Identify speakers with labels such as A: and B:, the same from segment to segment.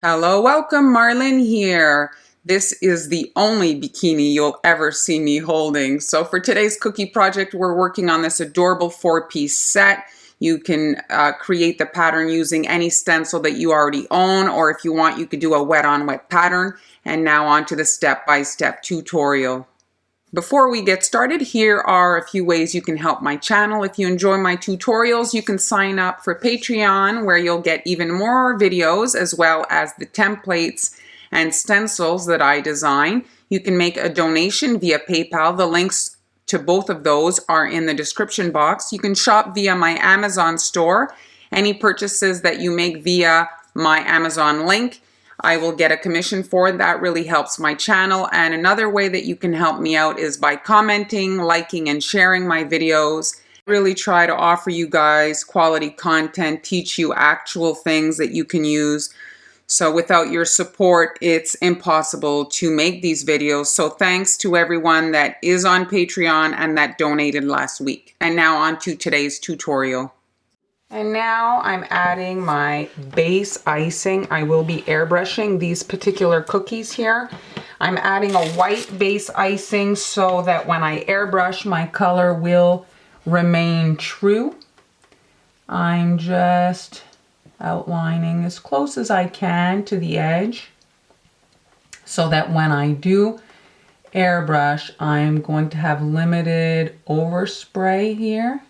A: Hello, welcome, Marlon here. This is the only bikini you'll ever see me holding. So for today's cookie project, we're working on this adorable 4-piece set. You can create the pattern using any stencil that you already own, or if you want, you could do a wet-on-wet pattern. And now on to the step-by-step tutorial. Before we get started, here are a few ways you can help my channel. If you enjoy my tutorials, you can sign up for Patreon, where you'll get even more videos as well as the templates and stencils that I design. You can make a donation via PayPal. The links to both of those are in the description box. You can shop via my Amazon store. Any purchases that you make via my Amazon link, I will get a commission for it. That really helps my channel. And another way that you can help me out is by commenting, liking, and sharing my videos. I really try to offer you guys quality content, teach you actual things that you can use. So without your support, it's impossible to make these videos. So thanks to everyone that is on Patreon and that donated last week. And now on to today's tutorial. And now I'm adding my base icing. I will be airbrushing these particular cookies here. I'm adding a white base icing so that when I airbrush, my color will remain true. I'm just outlining as close as I can to the edge so that when I do airbrush, I'm going to have limited overspray here.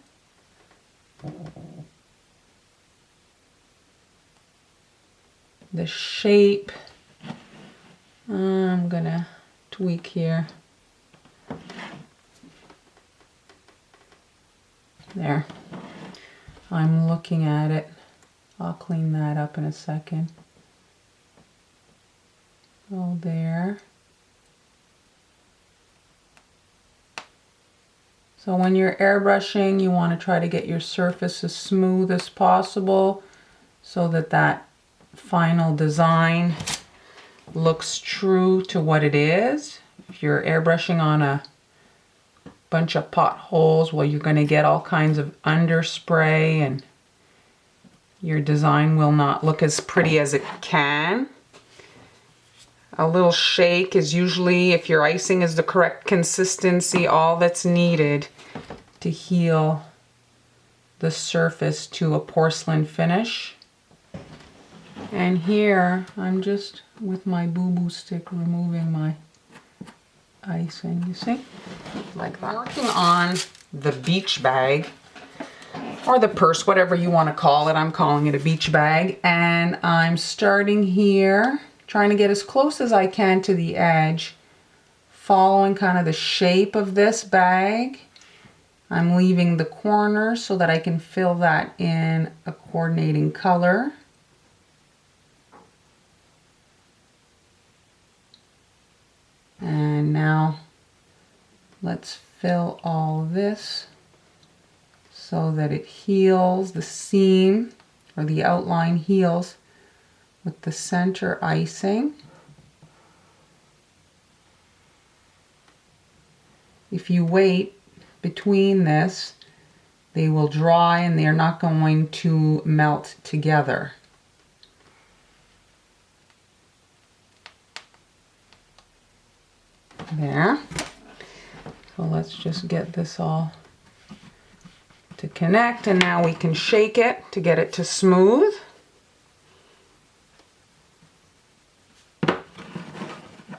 A: The shape, I'm gonna tweak here. There. I'm looking at it. I'll clean that up in a second. Oh, there. So when you're airbrushing, you want to try to get your surface as smooth as possible so that that final design looks true to what it is. If you're airbrushing on a bunch of potholes, well, you're going to get all kinds of underspray and your design will not look as pretty as it can. A little shake is usually, if your icing is the correct consistency, all that's needed to heal the surface to a porcelain finish. And here, I'm just, with my boo-boo stick, removing my icing, you see? Like that. Working on the beach bag, or the purse, whatever you want to call it. I'm calling it a beach bag. And I'm starting here, trying to get as close as I can to the edge, following kind of the shape of this bag. I'm leaving the corners so that I can fill that in a coordinating color. And now let's fill all this so that it heals the seam, or the outline heals with the center icing. If you wait between this, they will dry and they're not going to melt together. There. So let's just get this all to connect, and now we can shake it to get it to smooth.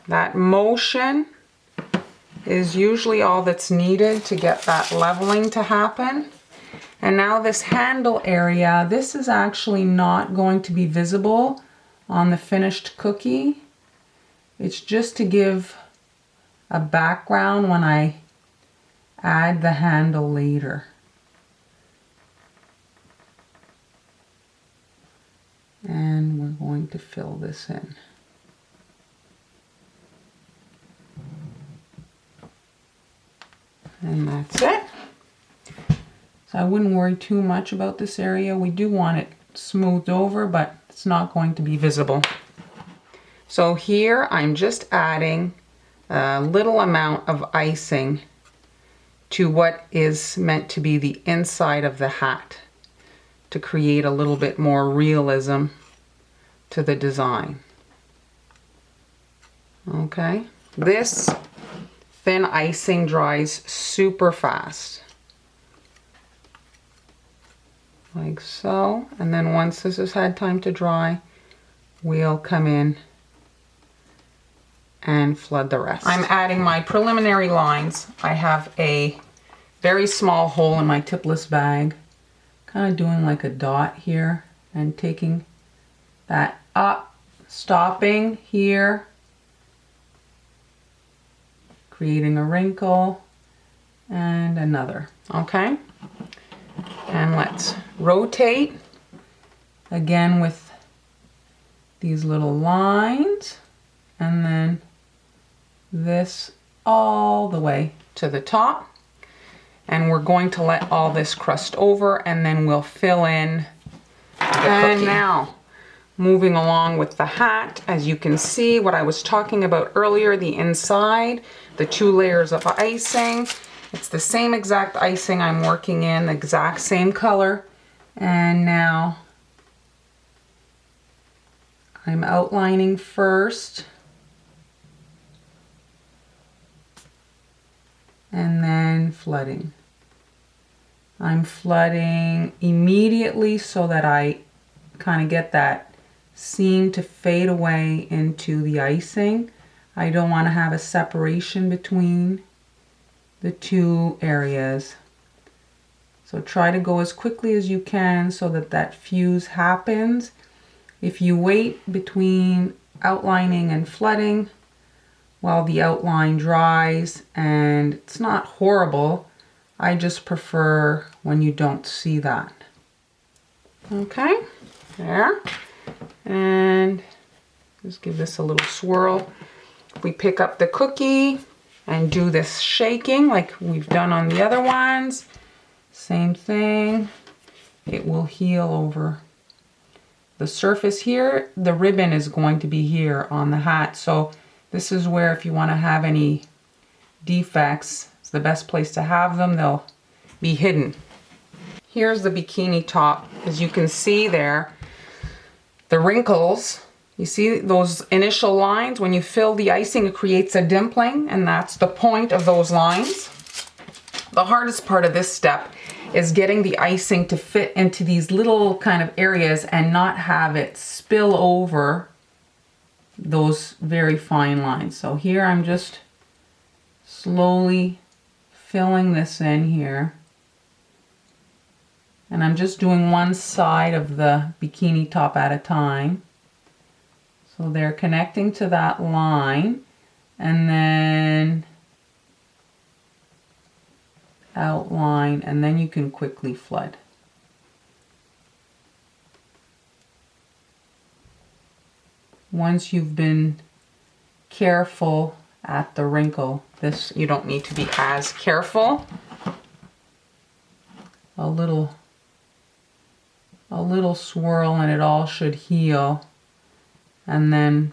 A: That motion is usually all that's needed to get that leveling to happen. And now this handle area, this is actually not going to be visible on the finished cookie. It's just to give a background when I add the handle later. And we're going to fill this in. And that's it. So I wouldn't worry too much about this area. We do want it smoothed over, but it's not going to be visible. So here I'm just adding a little amount of icing to what is meant to be the inside of the hat to create a little bit more realism to the design. Okay, this thin icing dries super fast. Like so, and then once this has had time to dry, we'll come in and flood the rest. I'm adding my preliminary lines. I have a very small hole in my tipless bag, kind of doing like a dot here and taking that up, stopping here, creating a wrinkle and another. Okay, and let's rotate again with these little lines, and then this all the way to the top. And we're going to let all this crust over, and then we'll fill in the cookie. Now, moving along with the hat, as you can see what I was talking about earlier, the inside, the 2 layers of icing. It's the same exact icing I'm working in, the exact same color. And now I'm outlining first, and then flooding. I'm flooding immediately so that I kind of get that seam to fade away into the icing. I don't want to have a separation between the 2 areas. So try to go as quickly as you can so that that fuse happens. If you wait between outlining and flooding while the outline dries, and it's not horrible, I just prefer when you don't see that. Okay, there. And just give this a little swirl. We pick up the cookie and do this shaking like we've done on the other ones. Same thing. It will heal over the surface here. The ribbon is going to be here on the hat. So this is where, if you want to have any defects, it's the best place to have them. They'll be hidden. Here's the bikini top. As you can see there, the wrinkles, you see those initial lines? When you fill the icing, it creates a dimpling, and that's the point of those lines. The hardest part of this step is getting the icing to fit into these little kind of areas and not have it spill over those very fine lines. So here I'm just slowly filling this in here. And I'm just doing one side of the bikini top at a time. So they're connecting to that line, and then outline, and then you can quickly flood. Once you've been careful at the wrinkle, this you don't need to be as careful. A little swirl and it all should heal. And then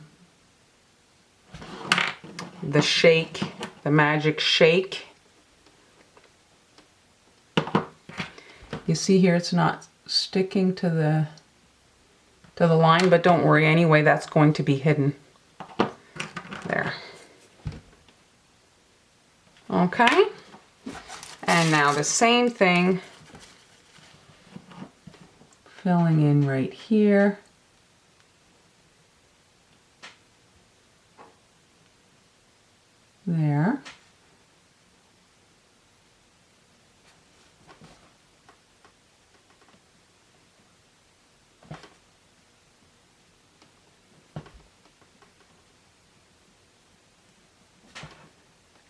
A: the shake, the magic shake. You see here it's not sticking to the line, but don't worry anyway, that's going to be hidden. There. Okay. And now the same thing, filling in right here. There.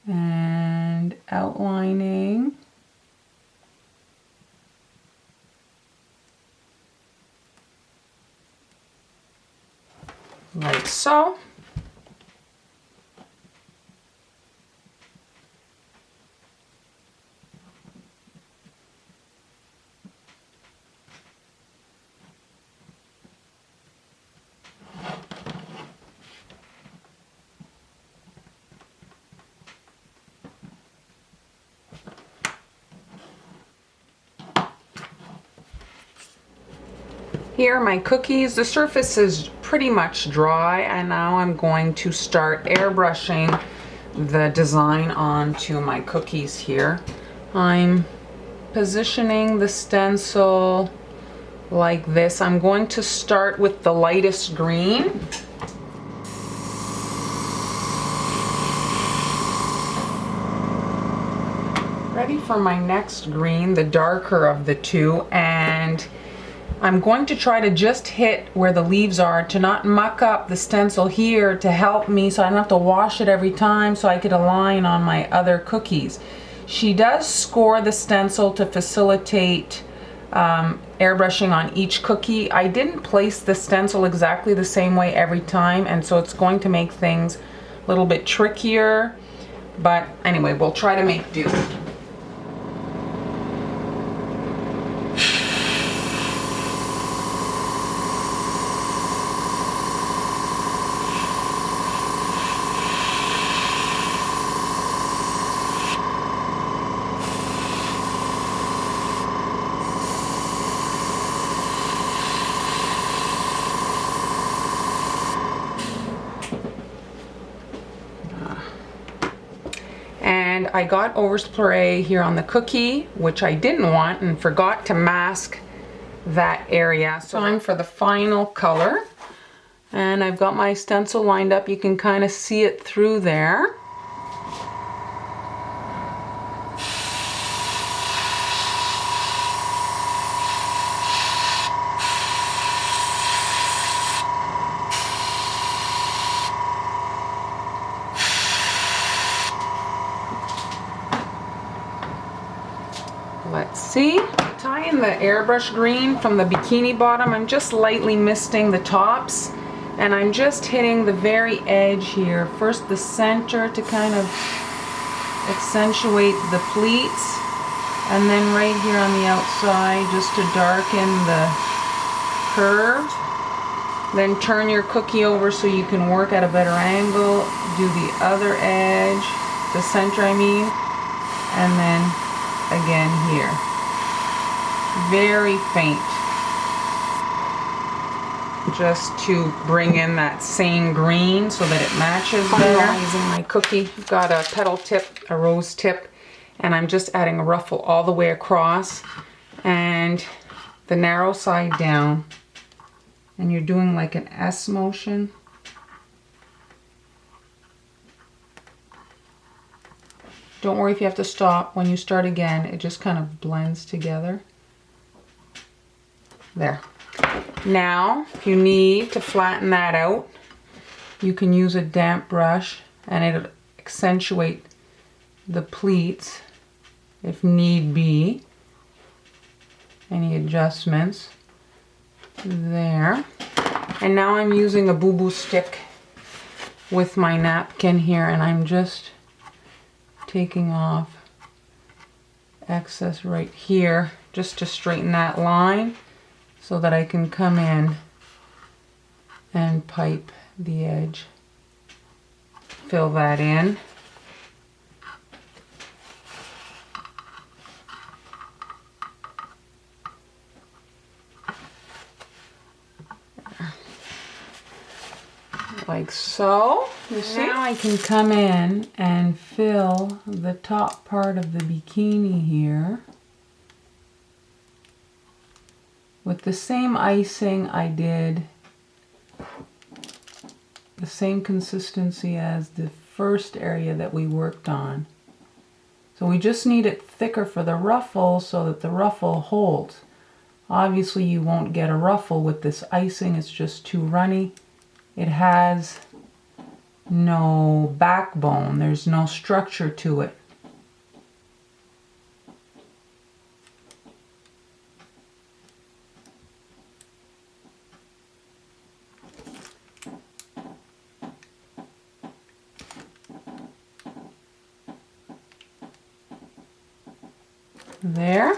A: And outlining. Like so. Here, my cookies, the surface is pretty pretty much dry, and now I'm going to start airbrushing the design onto my cookies here. I'm positioning the stencil like this. I'm going to start with the lightest green. Ready for my next green, the darker of the two, and I'm going to try to just hit where the leaves are to not muck up the stencil here to help me so I don't have to wash it every time, so I could align on my other cookies. She does score the stencil to facilitate airbrushing on each cookie. I didn't place the stencil exactly the same way every time, and so it's going to make things a little bit trickier, but anyway, we'll try to make do. And I got overspray here on the cookie, which I didn't want and forgot to mask that area. So time for the final color. And I've got my stencil lined up. You can kind of see it through there. Let's see. Tying the airbrush green from the bikini bottom, I'm just lightly misting the tops, and I'm just hitting the very edge here. First the center to kind of accentuate the pleats, and then right here on the outside just to darken the curve. Then turn your cookie over so you can work at a better angle. Do the other edge, the center I mean, and then again here. Very faint, just to bring in that same green so that it matches better. Using my cookie, I've got a petal tip, a rose tip, and I'm just adding a ruffle all the way across and the narrow side down, and you're doing like an S motion. Don't worry if you have to stop. When you start again, it just kind of blends together. There. Now, if you need to flatten that out, you can use a damp brush and it'll accentuate the pleats if need be. Any adjustments there. And now I'm using a boo-boo stick with my napkin here, and I'm just taking off excess right here just to straighten that line so that I can come in and pipe the edge. Fill that in. Like so. You see? Now I can come in and fill the top part of the bikini here with the same icing I did, the same consistency as the first area that we worked on. So we just need it thicker for the ruffle so that the ruffle holds. Obviously you won't get a ruffle with this icing, it's just too runny. It has no backbone, there's no structure to it. There.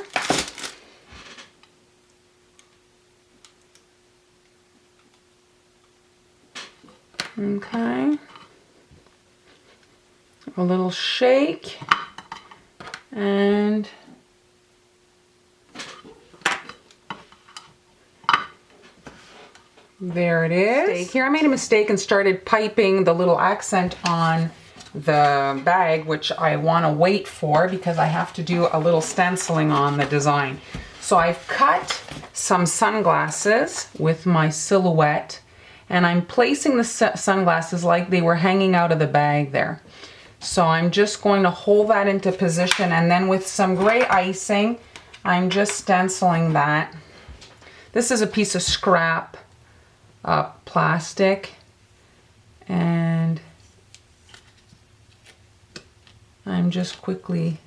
A: Okay. A little shake and There it is. Here I made a mistake and started piping the little accent on the bag, which I want to wait for because I have to do a little stenciling on the design. So I've cut some sunglasses with my silhouette, and I'm placing the sunglasses like they were hanging out of the bag there. So I'm just going to hold that into position, and then with some gray icing, I'm just stenciling that. This is a piece of scrap plastic, and I'm just quickly,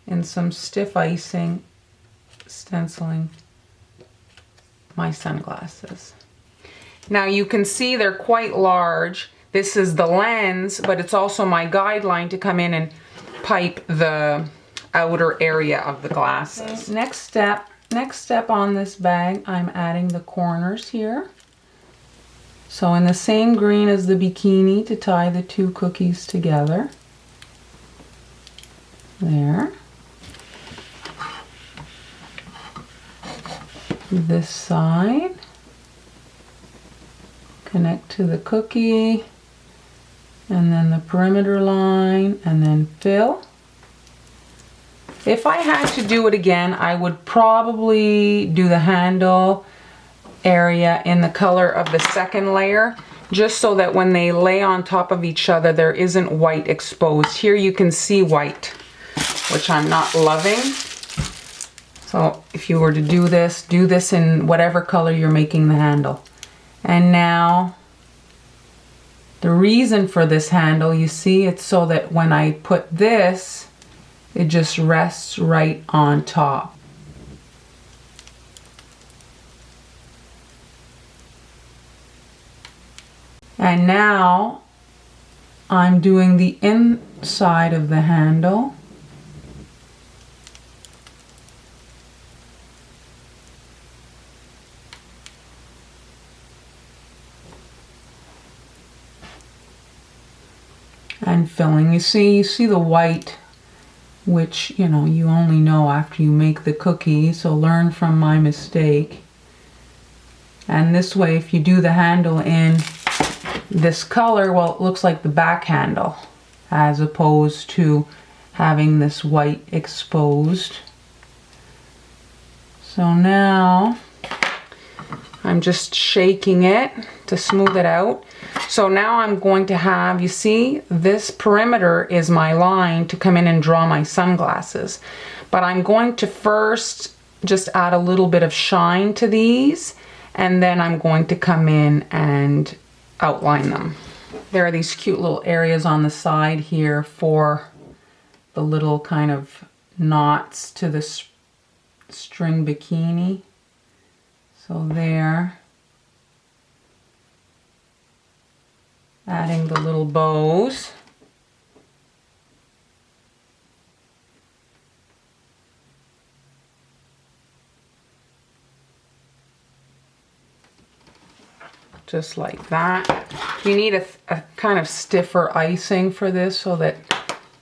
A: in some stiff icing, stenciling my sunglasses. Now you can see they're quite large. This is the lens, but it's also my guideline to come in and pipe the outer area of the glasses. Next step on this bag, I'm adding the corners here. So in the same green as the bikini to tie the two cookies together. There. This side. Connect to the cookie, and then the perimeter line, and then fill. If I had to do it again, I would probably do the handle area in the color of the second layer, just so that when they lay on top of each other, there isn't white exposed. Here you can see white, which I'm not loving. So if you were to do this in whatever color you're making the handle. And now, the reason for this handle, you see, it's so that when I put this, it just rests right on top. And now, I'm doing the inside of the handle. And filling. You see the white, which, you know, you only know after you make the cookie, so learn from my mistake. And this way, if you do the handle in this color, well, it looks like the back handle, as opposed to having this white exposed. So now, I'm just shaking it to smooth it out. So now I'm going to have, you see, this perimeter is my line to come in and draw my sunglasses. But I'm going to first just add a little bit of shine to these, and then I'm going to come in and outline them. There are these cute little areas on the side here for the little kind of knots to the string bikini. So there. Adding the little bows. Just like that. You need a kind of stiffer icing for this so that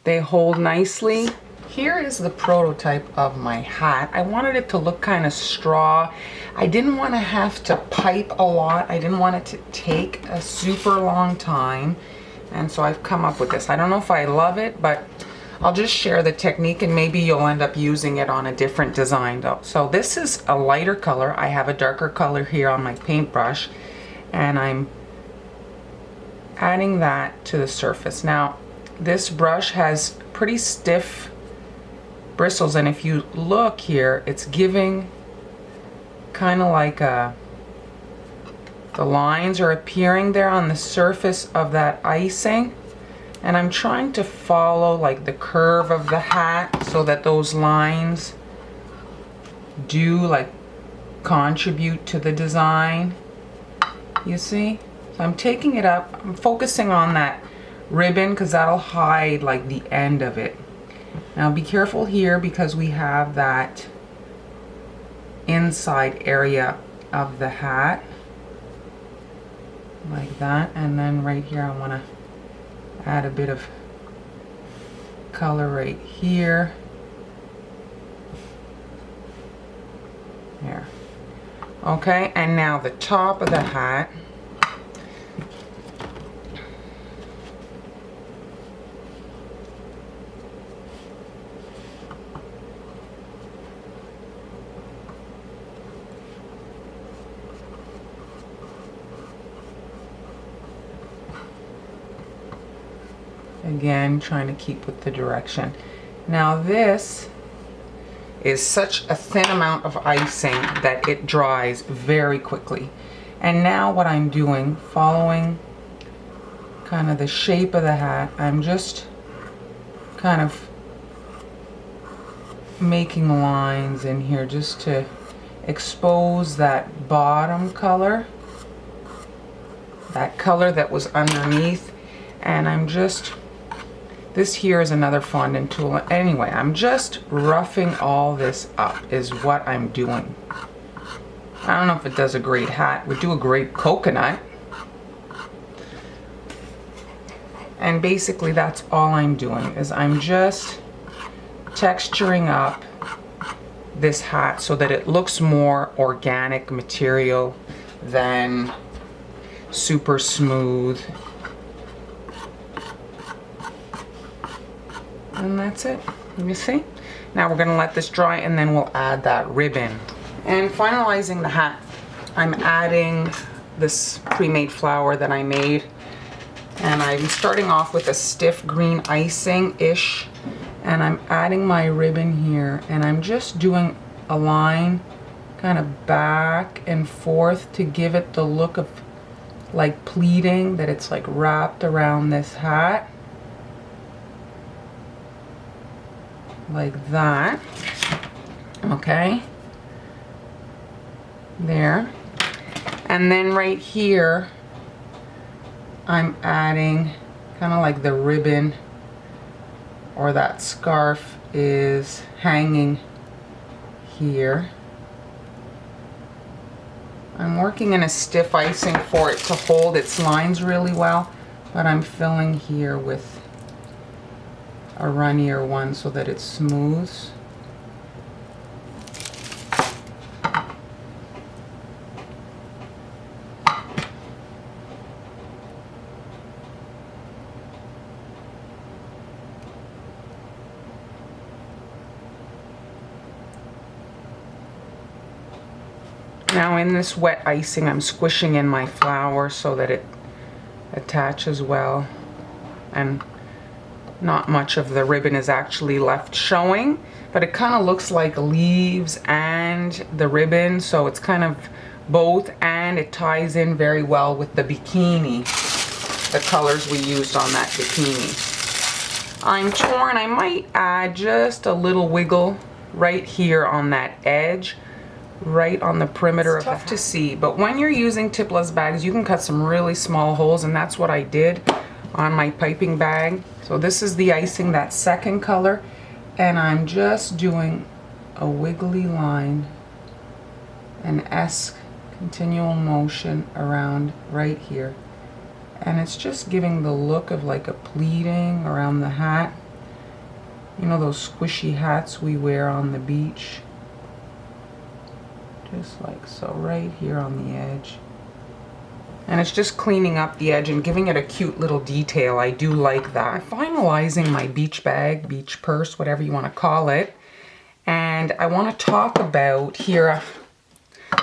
A: they hold nicely. Here is the prototype of my hat. I wanted it to look kind of straw. I didn't want to have to pipe a lot. I didn't want it to take a super long time. And so I've come up with this. I don't know if I love it, but I'll just share the technique and maybe you'll end up using it on a different design though. So this is a lighter color. I have a darker color here on my paintbrush, and I'm adding that to the surface. Now, this brush has pretty stiff bristles, and if you look here, it's giving kind of like the lines are appearing there on the surface of that icing, and I'm trying to follow like the curve of the hat so that those lines do like contribute to the design. You see? So I'm taking it up, I'm focusing on that ribbon because that'll hide like the end of it. Now be careful here because we have that inside area of the hat. Like that. And then right here I want to add a bit of color right here. There. Okay, and now the top of the hat. Again, trying to keep with the direction. Now this is such a thin amount of icing that it dries very quickly. And now what I'm doing, following kind of the shape of the hat, I'm just kind of making lines in here just to expose that bottom color, that color that was underneath. And I'm just, this here is another fondant tool. Anyway, I'm just roughing all this up is what I'm doing. I don't know if it does a great hat. Would do a great coconut. And basically that's all I'm doing, is I'm just texturing up this hat so that it looks more organic material than super smooth. And that's it. You see? Now we're gonna let this dry and then we'll add that ribbon. And finalizing the hat, I'm adding this pre-made flower that I made. And I'm starting off with a stiff green icing-ish. And I'm adding my ribbon here. And I'm just doing a line kind of back and forth to give it the look of like pleating, that it's like wrapped around this hat. Like that. Okay. There. And then right here, I'm adding kind of like the ribbon, or that scarf is hanging here. I'm working in a stiff icing for it to hold its lines really well, but I'm filling here with a runnier one so that it smooths. Now in this wet icing, I'm squishing in my flour so that it attaches well, and not much of the ribbon is actually left showing, but it kind of looks like leaves and the ribbon, so it's kind of both, and it ties in very well with the bikini, the colors we used on that bikini. I'm torn. I might add just a little wiggle right here on that edge, right on the perimeter. It's tough to see, but when you're using tipless bags, you can cut some really small holes, and that's what I did on my piping bag. So this is the icing, that second color, and I'm just doing a wiggly line, an S continual motion around right here, and it's just giving the look of like a pleating around the hat. You know those squishy hats we wear on the beach? Just like so, right here on the edge. And it's just cleaning up the edge and giving it a cute little detail. I do like that. I'm finalizing my beach bag, beach purse, whatever you want to call it. And I want to talk about here,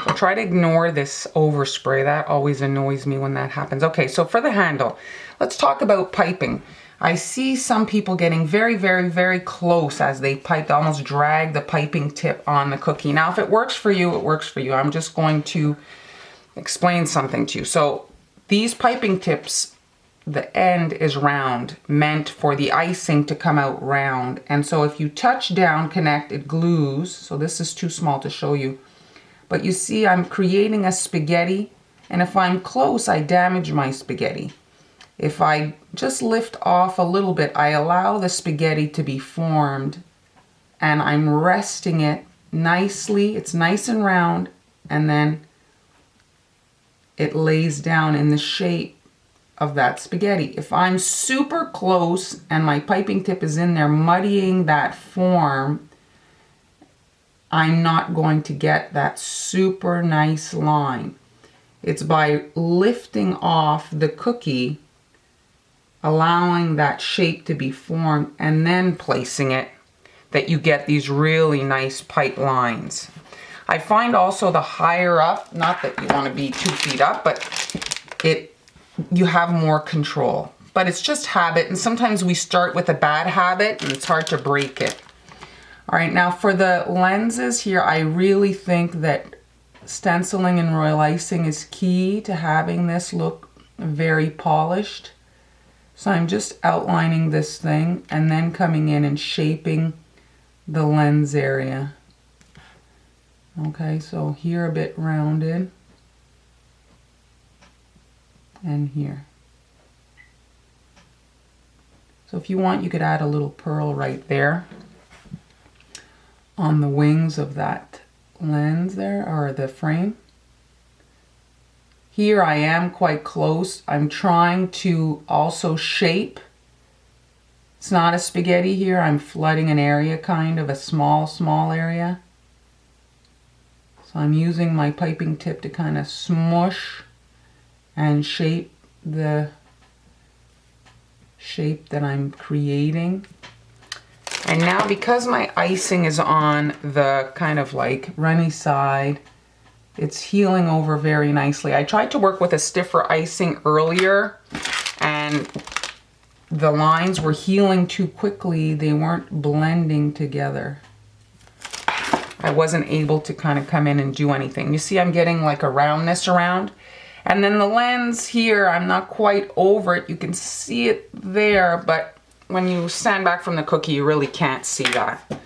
A: so try to ignore this overspray. That always annoys me when that happens. Okay, so for the handle, let's talk about piping. I see some people getting very, very, very close as they pipe, they almost drag the piping tip on the cookie. Now, if it works for you, it works for you. I'm just going to explain something to you. So these piping tips, the end is round, meant for the icing to come out round. And so if you touch down, connect, it glues. So this is too small to show you. But you see, I'm creating a spaghetti. And if I'm close, I damage my spaghetti. If I just lift off a little bit, I allow the spaghetti to be formed, and I'm resting it nicely. It's nice and round, and then it lays down in the shape of that spaghetti. If I'm super close and my piping tip is in there muddying that form, I'm not going to get that super nice line. It's by lifting off the cookie, allowing that shape to be formed, and then placing it, that you get these really nice pipe lines. I find also the higher up, not that you want to be 2 feet up, but you have more control. But it's just habit, and sometimes we start with a bad habit and it's hard to break it. All right, now for the lenses here, I really think that stenciling and royal icing is key to having this look very polished. So I'm just outlining this thing and then coming in and shaping the lens area. Okay, so here a bit rounded, and here. So if you want, you could add a little pearl right there on the wings of that lens there, or the frame. Here I am quite close. I'm trying to also shape. It's not a spaghetti here. I'm flooding an area, kind of a small area. So I'm using my piping tip to kind of smush and shape the shape that I'm creating. And now, because my icing is on the kind of like runny side, it's healing over very nicely. I tried to work with a stiffer icing earlier, and the lines were healing too quickly. They weren't blending together. I wasn't able to kind of come in and do anything. You see, I'm getting like a roundness around. And then the lens here, I'm not quite over it. You can see it there, but when you stand back from the cookie, you really can't see that.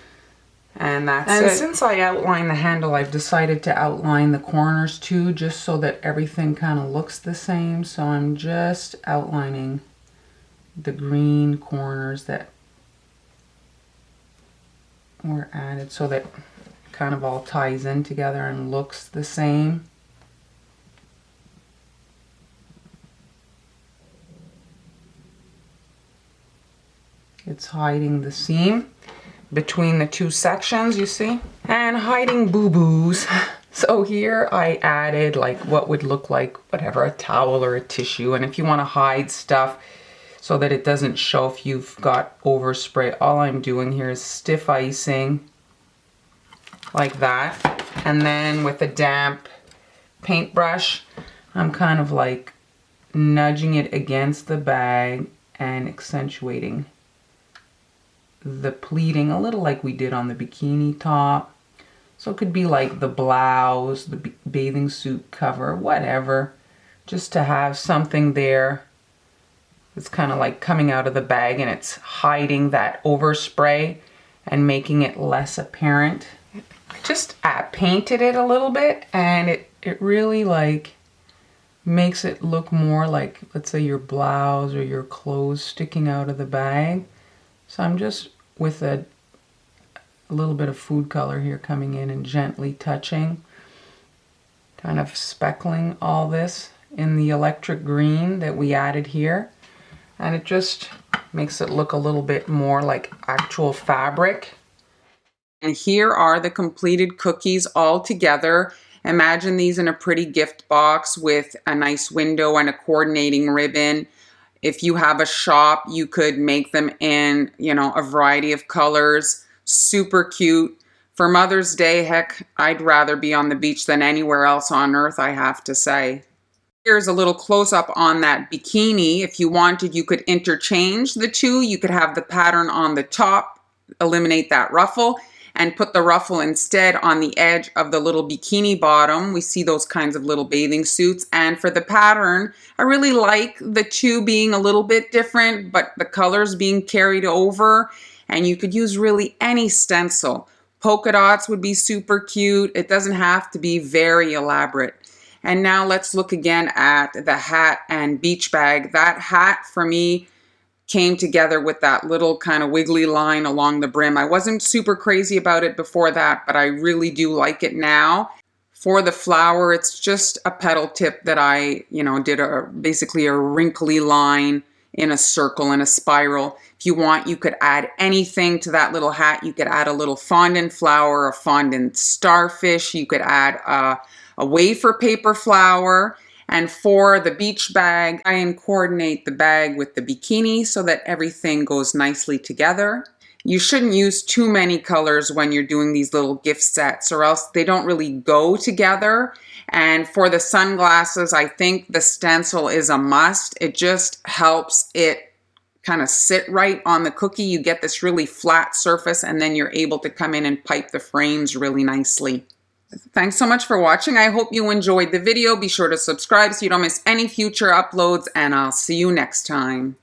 A: And that's it. And since I outlined the handle, I've decided to outline the corners too, just so that everything kind of looks the same. So I'm just outlining the green corners that were added so that it kind of all ties in together and looks the same. It's hiding the seam between the two sections, you see, and hiding boo-boos. So here I added like what would look like whatever, a towel or a tissue. And if you want to hide stuff so that it doesn't show if you've got overspray, all I'm doing here is stiff icing like that. And then with a damp paintbrush, I'm kind of like nudging it against the bag and accentuating the pleating, a little like we did on the bikini top. So it could be like the blouse, the bathing suit cover, whatever, just to have something there. It's kind of like coming out of the bag and it's hiding that overspray and making it less apparent. I just painted it a little bit, and it really like makes it look more like, let's say, your blouse or your clothes sticking out of the bag. So I'm just with a little bit of food color here coming in and gently touching, kind of speckling all this in the electric green that we added here. And it just makes it look a little bit more like actual fabric. And here are the completed cookies all together. Imagine these in a pretty gift box with a nice window and a coordinating ribbon. If you have a shop, you could make them in, a variety of colors. Super cute. For Mother's Day, heck, I'd rather be on the beach than anywhere else on earth, I have to say. Here's a little close-up on that bikini. If you wanted, you could interchange the two. You could have the pattern on the top, eliminate that ruffle, and put the ruffle instead on the edge of the little bikini bottom. We see those kinds of little bathing suits. And for the pattern, I really like the two being a little bit different, but the colors being carried over. And you could use really any stencil. Polka dots would be super cute. It doesn't have to be very elaborate. And now let's look again at the hat and beach bag. That hat for me came together with that little kind of wiggly line along the brim. I wasn't super crazy about it before that, but I really do like it now. For the flower, it's just a petal tip that I, did basically a wrinkly line in a circle, in a spiral. If you want, you could add anything to that little hat. You could add a little fondant flower, a fondant starfish. You could add a wafer paper flower. And for the beach bag, I coordinate the bag with the bikini so that everything goes nicely together. You shouldn't use too many colors when you're doing these little gift sets, or else they don't really go together. And for the sunglasses, I think the stencil is a must. It just helps it kind of sit right on the cookie. You get this really flat surface, and then you're able to come in and pipe the frames really nicely. Thanks so much for watching. I hope you enjoyed the video. Be sure to subscribe so you don't miss any future uploads, and I'll see you next time.